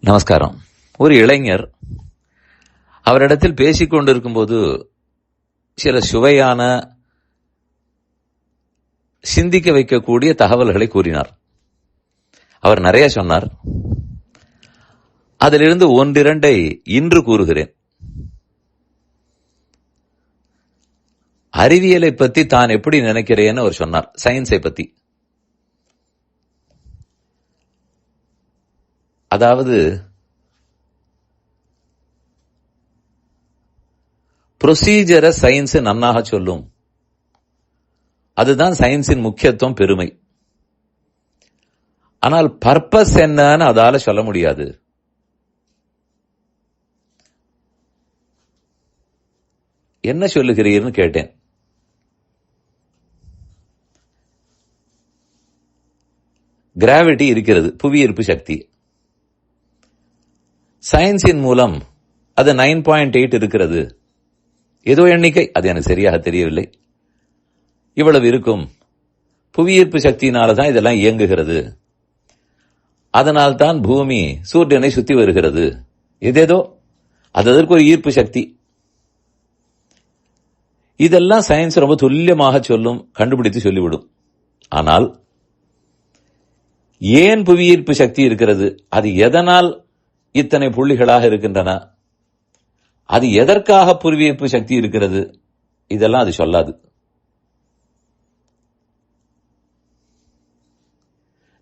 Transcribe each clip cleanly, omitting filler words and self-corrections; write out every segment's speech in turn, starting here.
நமஸ்காரம். ஒரு இளைஞர் அவரிடத்தில் பேசிக் கொண்டிருக்கும் போது சில சுவையான சிந்திக்க வைக்கக்கூடிய தகவல்களை கூறினார். அவர் நிறைய சொன்னார். அதிலிருந்து ஒன்றிரண்டை இன்று கூறுகிறேன். அறிவியலை பற்றி தான் எப்படி நினைக்கிறேன்னு அவர் சொன்னார். சயின்ஸை பற்றி. அதாவது ப்ரொசீஜரை சயின்ஸ் நன்னாக சொல்லும். அதுதான் சயின்ஸின் முக்கியத்துவம், பெருமை. ஆனால் பர்பஸ் என்னன்னு அதால சொல்ல முடியாது. என்ன சொல்லுகிறீர்னு கேட்டேன். கிராவிட்டி இருக்கிறது, புவியீர்ப்பு சக்தி. சயின்ஸின் மூலம் அது 9.8 இருக்கிறது. ஏதோ எண்ணிக்கை, அது எனக்கு சரியாக தெரியவில்லை. இவ்வளவு இருக்கும். புவியீர்ப்பு சக்தியினால்தான் இதெல்லாம் இயங்குகிறது. அதனால்தான் பூமி சூரியனை சுத்தி வருகிறது. ஏதேதோ அது அதற்கு ஒரு ஈர்ப்பு சக்தி. இதெல்லாம் சயின்ஸ் ரொம்ப துல்லியமாக சொல்லும், கண்டுபிடித்து சொல்லிவிடும். ஆனால் ஏன் புவியீர்ப்பு சக்தி இருக்கிறது, அது எதனால் இத்தனை புள்ளிகளாக இருக்கின்றன, அது எதற்காக புவியீர்ப்பு சக்தி இருக்கிறது, இதெல்லாம் அது சொல்லாது.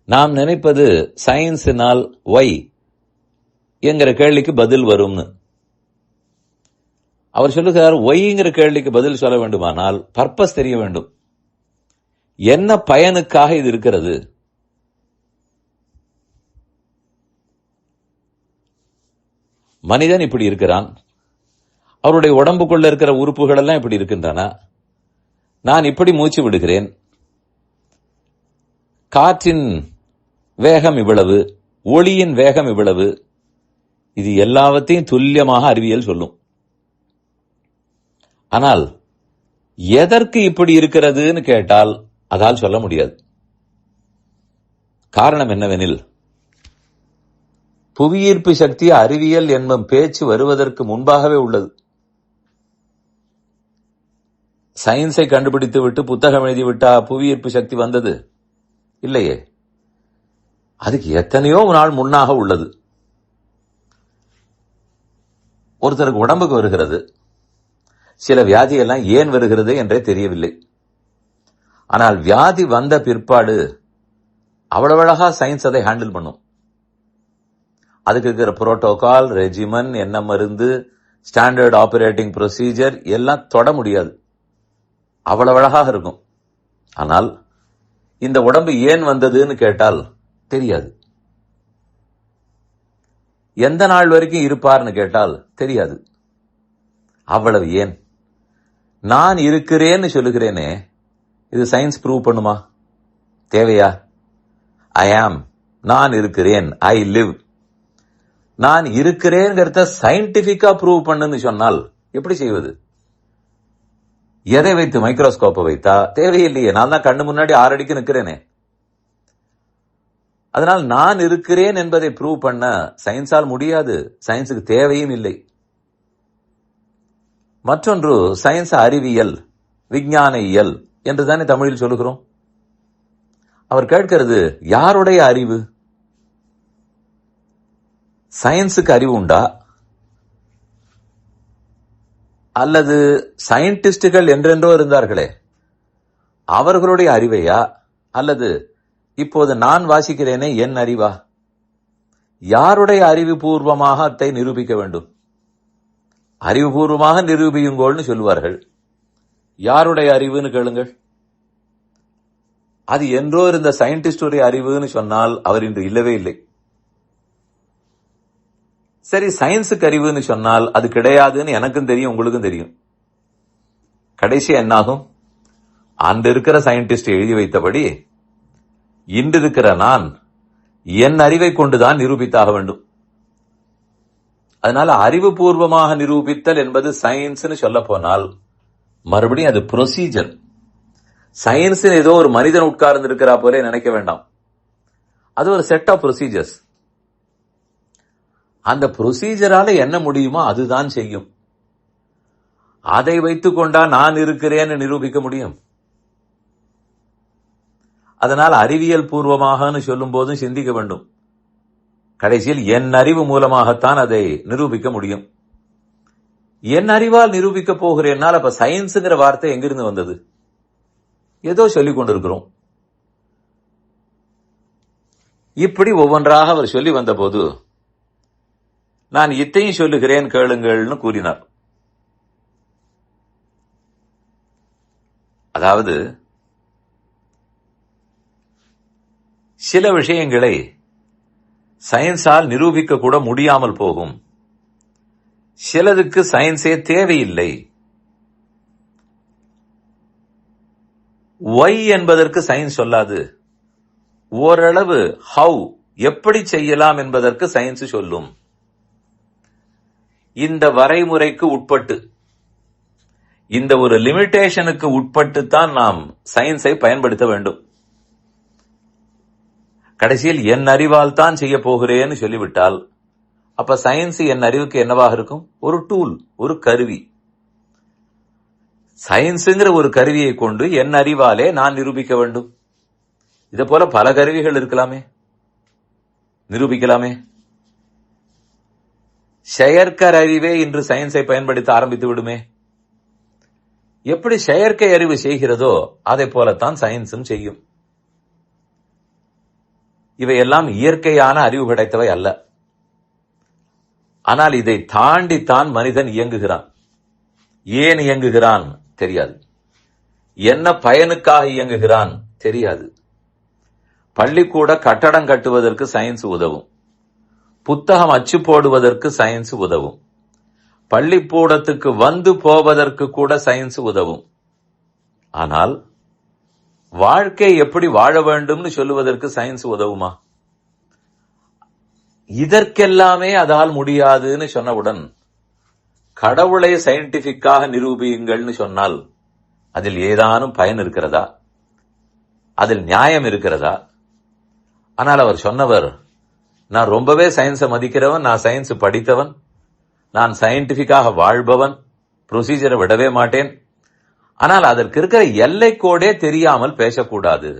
நாம் நினைப்பது சயின்ஸினால் ஒய் என்கிற கேள்விக்கு பதில் வரும்னு. அவர் சொல்லுகிறார், ஒய்ங்கிற கேள்விக்கு பதில் சொல்ல வேண்டுமானால் பர்பஸ் தெரிய வேண்டும். என்ன பயனுக்காக இது இருக்கிறது? மனிதன் இப்படி இருக்கிறான், அவருடைய உடம்புக்குள்ள இருக்கிற உறுப்புகள் எல்லாம் இப்படி இருக்கின்றன. நான் இப்படி மூச்சு விடுகிறேன், காற்றின் வேகம் இவ்வளவு, ஒளியின் வேகம் இவ்வளவு. இது எல்லாவற்றையும் துல்லியமாக அறிவியல் சொல்லும். ஆனால் எதற்கு இப்படி இருக்கிறதுன்னு கேட்டால் அதால் சொல்ல முடியாது. காரணம் என்னவெனில், புவியீர்ப்பு சக்தி அறிவியல் என்பதும் பேச்சு வருவதற்கு முன்பாகவே உள்ளது. சயின்ஸை கண்டுபிடித்து விட்டு புத்தகம் எழுதிவிட்டா புவியீர்ப்பு சக்தி வந்தது? இல்லையே. அதுக்கு எத்தனையோ நாள் முன்னாக உள்ளது. ஒருத்தருக்கு உடம்புக்கு வருகிறது, சில வியாதி எல்லாம் ஏன் வருகிறது என்றே தெரியவில்லை. ஆனால் வியாதி வந்த பிற்பாடு அவ்வளவு அழகா சயின்ஸ் அதை ஹேண்டில் பண்ணும். அதுக்கு இருக்கிற புரோட்டோகால், ரெஜிமன், என்ன மருந்து, ஸ்டாண்டர்ட் ஆபரேட்டிங் ப்ரொசீஜர் எல்லாம் தொட முடியாது. அவ்வளவு அழகாக இருக்கும். ஆனால் இந்த உடம்பு ஏன் வந்ததுன்னு கேட்டால் தெரியாது. எந்த நாள் வரைக்கும் இருப்பார்னு கேட்டால் தெரியாது. அவ்வளவு ஏன். நான் இருக்கிறேன்னு சொல்லுகிறேனே, இது சயின்ஸ் ப்ரூவ் பண்ணுமா? தேவையா? ஐ ஆம், நான் இருக்கிறேன், ஐ லிவ். நான் இருக்கிறேங்கிறத சயின்டிபிக்கா ப்ரூவ் பண்ணுன்னு சொன்னால் எப்படி செய்வது? எதை வைத்து? மைக்ரோஸ்கோப்பை வைத்தா? தேவையில்லையே. நான் தான் கண்ணு முன்னாடி 6 அடிக்கு நிற்கிறேனே. அதனால் நான் இருக்கிறேன் என்பதை ப்ரூவ் பண்ண சயின்ஸால் முடியாது, சயின்ஸுக்கு தேவையும் இல்லை. மற்றொன்று, சயின்ஸ் அறிவியல், விஞ்ஞான இயல் என்று தானே தமிழில் சொல்லுகிறோம். அவர் கேட்கிறது, யாருடைய அறிவு? சயின்ஸுக்கு அறிவு உண்டா? அல்லது சயின்டிஸ்டுகள் என்றென்றோ இருந்தார்களே, அவர்களுடைய அறிவையா? அல்லது இப்போது நான் வாசிக்கிறேனே என் அறிவா? யாருடைய அறிவுபூர்வமாக அதை நிரூபிக்க வேண்டும்? அறிவுபூர்வமாக நிரூபியுங்கோள்னு சொல்லுவார்கள். யாருடைய அறிவுன்னு கேளுங்கள். அது என்றோ இருந்த சயின்டிஸ்டுடைய அறிவுன்னு சொன்னால் அவர் இன்று இல்லவே இல்லை. சரி, சயின்ஸுக்கு அறிவுன்னு சொன்னால் அது கிடையாதுன்னு எனக்கும் தெரியும், உங்களுக்கும் தெரியும். கடைசி என்னாகும்? அன்று இருக்கிற சயின்டிஸ்ட் எழுதி வைத்தபடி இன்று இருக்கிற நான் என் அறிவை கொண்டுதான் நிரூபித்தாக வேண்டும். அதனால அறிவுபூர்வமாக நிரூபித்தல் என்பது சயின்ஸ்னு சொல்ல போனால் மறுபடியும் அது ப்ரொசீஜர். சயின்ஸ் ஏதோ ஒரு மனிதன் உட்கார்ந்து இருக்கிறா போல நினைக்க வேண்டாம். அது ஒரு செட் ஆஃப் ப்ரொசீஜர்ஸ். அந்த ப்ரொசீஜரால என்ன முடியுமோ அதுதான் செய்யும். அதை வைத்துக் கொண்டா நான் இருக்கிறேன்னு நிரூபிக்க முடியும்? அதனால் அறிவியல் பூர்வமாக சொல்லும் போதும் சிந்திக்க வேண்டும். கடைசியில் என் அறிவு மூலமாகத்தான் அதை நிரூபிக்க முடியும். என் அறிவால் நிரூபிக்க போகிறேன்னால் அப்ப சயின்ஸுங்கிற வார்த்தை எங்கிருந்து வந்தது? ஏதோ சொல்லிக் கொண்டிருக்கிறோம். இப்படி ஒவ்வொன்றாக அவர் சொல்லி வந்த போது நான் இத்தையும் சொல்லுகிறேன் கேளுங்கள்னு கூறினார். அதாவது சில விஷயங்களை சயின்ஸால் நிரூபிக்க கூட முடியாமல் போகும். சிலதுக்கு சயின்ஸே தேவையில்லை. ஒய் என்பதற்கு சயின்ஸ் சொல்லாது. ஓரளவு ஹவு, எப்படி செய்யலாம் என்பதற்கு சயின்ஸ் சொல்லும். இந்த வரைமுறைக்கு உட்பட்டு, இந்த ஒரு லிமிட்டேஷனுக்கு உட்பட்டுத்தான் நாம் சயின்ஸை பயன்படுத்த வேண்டும். கடைசியில் என் அறிவால் தான் செய்ய போகிறேன்னு சொல்லிவிட்டால் அப்ப சயின்ஸ் என் அறிவுக்கு என்னவாக இருக்கும்? ஒரு டூல், ஒரு கருவி. சயின்ஸுங்கிற ஒரு கருவியை கொண்டு என் அறிவாலே நான் நிரூபிக்க வேண்டும். இதை போல பல கருவிகள் இருக்கலாமே, நிரூபிக்கலாமே. செயற்கை அறிவே இன்று சயின்ஸை பயன்படுத்த ஆரம்பித்து விடுமே. எப்படி செயற்கை அறிவு செய்கிறதோ அதை போலத்தான் சயின்ஸும் செய்யும். இவையெல்லாம் இயற்கையான அறிவு கிடைத்தவை அல்ல. ஆனால் இதை தாண்டித்தான் மனிதன் இயங்குகிறான். ஏன் இயங்குகிறான் தெரியாது. என்ன பயனுக்காக இயங்குகிறான் தெரியாது. பள்ளிக்கூட கட்டடம் கட்டுவதற்கு சயின்ஸ் உதவும். புத்தகம் அச்சு போடுவதற்கு சயின்ஸ் உதவும். பள்ளிக்கூடத்துக்கு வந்து போவதற்கு கூட சயின்ஸ் உதவும். ஆனால் வாழ்க்கை எப்படி வாழ வேண்டும்னு சொல்லுவதற்கு சயின்ஸ் உதவுமா? இதற்கெல்லாமே அதால் முடியாதுன்னு சொன்னவுடன் கடவுளை சயின்டிபிக்காக நிரூபியுங்கள்னு சொன்னால் அதில் ஏதானும் பயன் இருக்கிறதா? அதில் நியாயம் இருக்கிறதா? ஆனால் அவர் சொன்னவர், நான் ரொம்பவே சயின்ஸை மதிக்கிறவன், நான் சயின்ஸ் படித்தவன், நான் சயின்டிபிக்காக வாழ்பவன், ப்ரொசீஜரை விடவே மாட்டேன், ஆனால் அதற்கு இருக்கிற எல்லைக்கோடே தெரியாமல் பேசக்கூடாது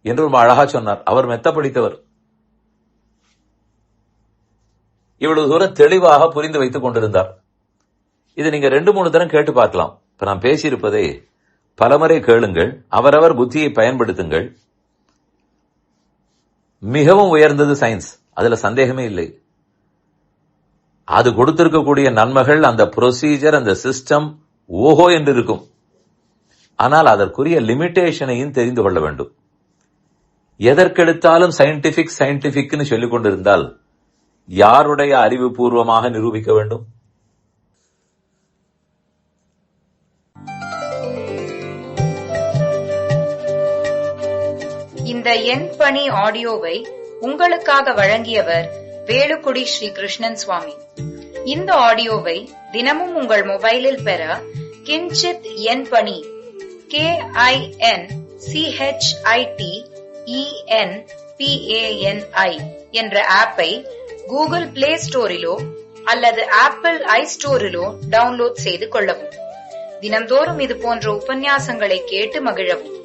என்று ரொம்ப அழகா சொன்னார். அவர் மெத்த படித்தவர். இவ்வளவு தூரம் தெளிவாக புரிந்து வைத்துக் கொண்டிருந்தார். இது நீங்க 2-3 தரம் கேட்டு பார்க்கலாம். இப்ப நான் பேசியிருப்பதை பலமுறை கேளுங்கள், அவரவர் புத்தியை பயன்படுத்துங்கள். மிகவும் உயர்ந்தது சயின்ஸ், அதுல சந்தேகமே இல்லை. அது கொடுத்திருக்கக்கூடிய நன்மைகள், அந்த ப்ரொசீஜர், அந்த சிஸ்டம் ஓஹோ என்று இருக்கும். ஆனால் அதற்குரிய லிமிட்டேஷனையும் தெரிந்து கொள்ள வேண்டும். எதற்கெடுத்தாலும் சயின்டிபிக் சயின்டிபிக்னு சொல்லிக் கொண்டிருந்தால் யாருடைய அறிவுபூர்வமாக நிரூபிக்க வேண்டும்? இந்த என் பணி ஆடியோவை உங்களுக்காக வழங்கியவர் வேலுக்குடி ஸ்ரீ கிருஷ்ணன் சுவாமி. இந்த ஆடியோவை தினமும் உங்கள் மொபைலில் பெற கிஞ்சித் என் பணி KINCHITENPANI என்ற ஆப்பை கூகுள் பிளே ஸ்டோரிலோ அல்லது ஆப்பிள் ஐஸ்டோரிலோ டவுன்லோட் செய்து கொள்ளவும். தினம்தோறும் இது போன்ற உபன்யாசங்களை கேட்டு மகிழவும்.